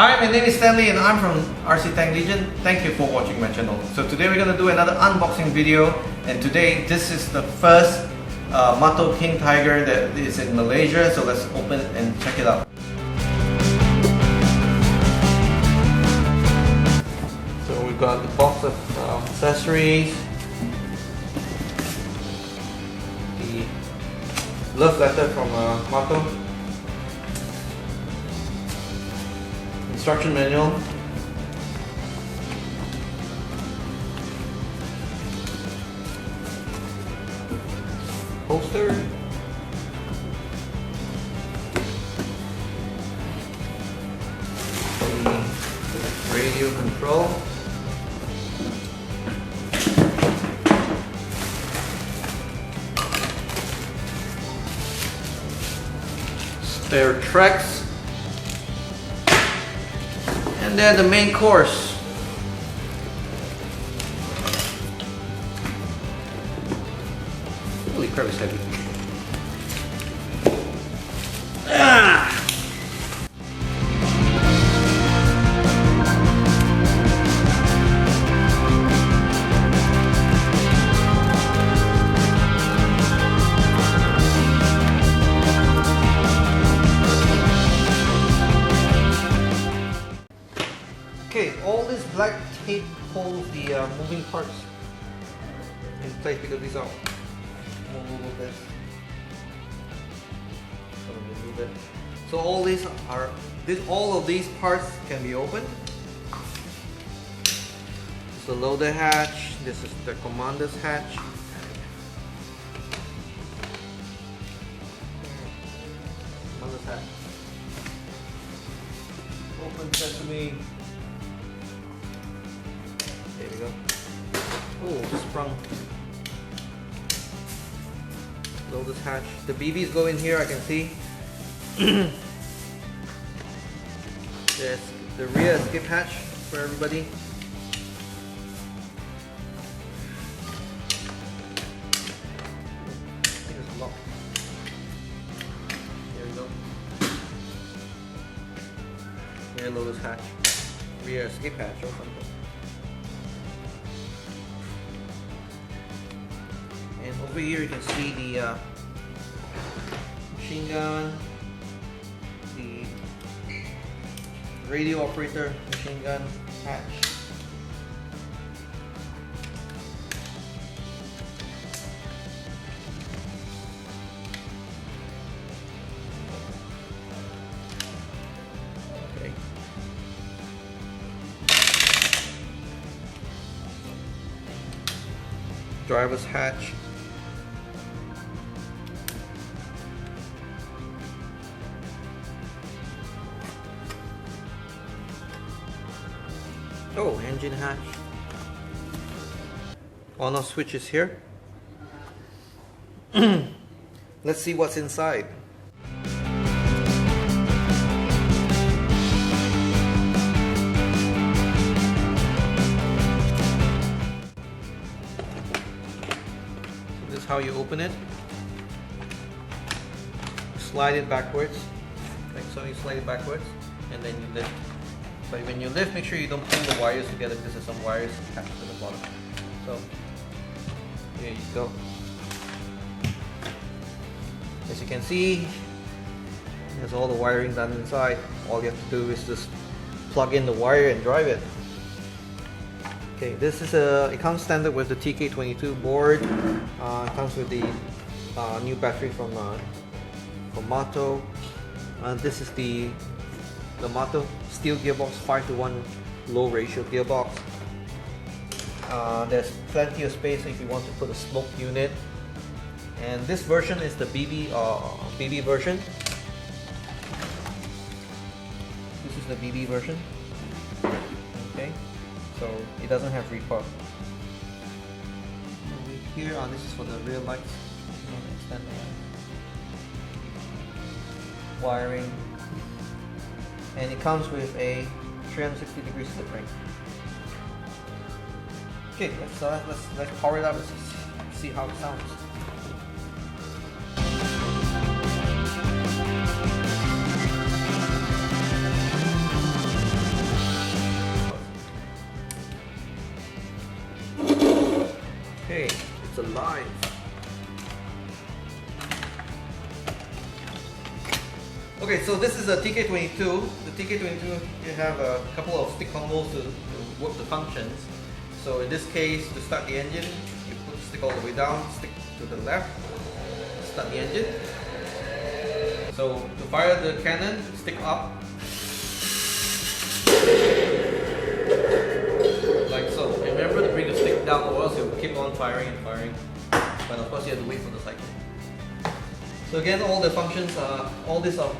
Hi, my name is Stanley and I'm from RC Tank Legion. Thank you for watching my channel. So today we're going to do another unboxing video, and today this is the first MATO King Tiger that is in Malaysia. So let's open it and check it out. So we've got the box of accessories, the love letter from MATO, instruction manual, holster, the radio control, spare tracks, and then the main course. Holy crap, it's heavy. Okay, all this black tape holds the moving parts in place because these are movable bits. So all these are all of these parts can be opened. This is the loader hatch. This is the commander's hatch. Commander's hatch. Open sesame. There we go. Oh, sprung. Loader's hatch. The BBs go in here, I can see. There's the rear skip hatch for everybody. I think it's locked. There we go. Rear loader's hatch. Rear skip hatch or something. And over here you can see the machine gun, the radio operator machine gun hatch. Okay. Driver's hatch. Oh, engine hatch. On-off switch is here. Let's see what's inside. This is how you open it. Slide it backwards. Like so, you slide it backwards and then you lift. But when you lift, make sure you don't pull the wires together because there's some wires attached to the bottom. So, here you go. As you can see, there's all the wiring done inside. All you have to do is just plug in the wire and drive it. Okay, this is it comes standard with the TK22 board. It comes with the new battery from MATO. This is the MATO steel gearbox, 5:1 low ratio gearbox. There's plenty of space if you want to put a smoke unit. And this version is the BB version. This is the BB version. Okay, so it doesn't have recoil. Here, this is for the rear lights. Extend the wiring. And it comes with a 360-degree slip ring. Okay, let's power it up and see how it sounds. Okay, it's alive. Okay, so this is a TK22. The TK22, you have a couple of stick combos to work the functions. So in this case, to start the engine, you put the stick all the way down, stick to the left, start the engine. So to fire the cannon, stick up. Like so. And remember to bring the stick down or else you'll keep on firing and firing. But of course you have to wait for the cycle. So again, all the functions are, all these are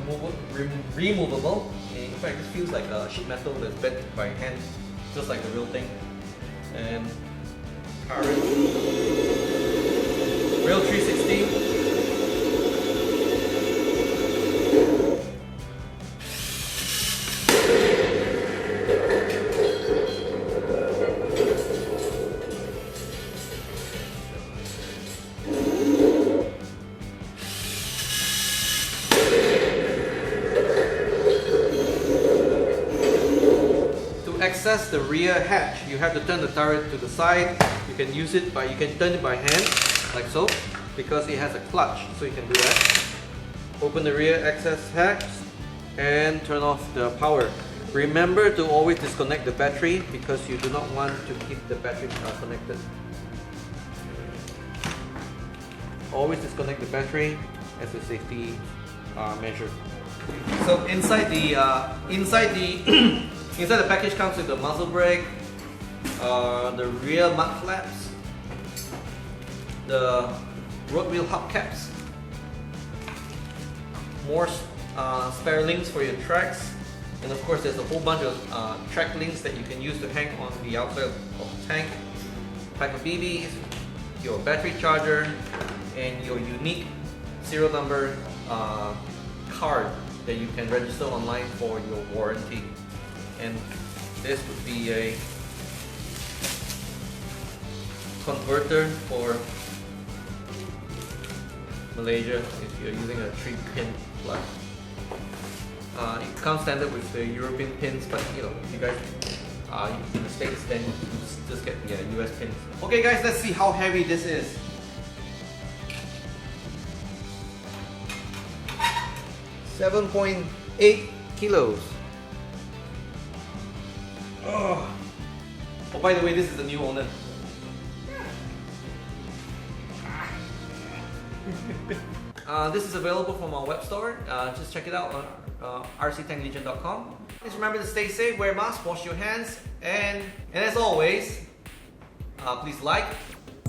removable. In fact, this feels like a sheet metal that's bent by hand, just like the real thing. And current, rail 360. Access the rear hatch, you have to turn the turret to the side. You can use it by, you can turn it by hand, like so, because it has a clutch, so you can do that. Open the rear access hatch and turn off the power. Remember to always disconnect the battery because you do not want to keep the battery connected. Always disconnect the battery as a safety measure. So inside the inside the package comes with the muzzle brake, the rear mud flaps, the road wheel hubcaps, more spare links for your tracks, and of course there's a whole bunch of track links that you can use to hang on the outside of the tank, pack of BBs, your battery charger, and your unique serial number card that you can register online for your warranty. And this would be a converter for Malaysia if you're using a 3-pin plug. It comes standard with the European pins, but you know, if you guys are in the States, then you just get the US pins. Okay guys, let's see how heavy this is. .8 kilos. Oh, by the way, this is the new owner. This is available from our web store. Just check it out on rctanklegion.com. Please remember to stay safe, wear a mask, wash your hands, and as always, please like,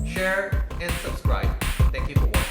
share, and subscribe. Thank you for watching.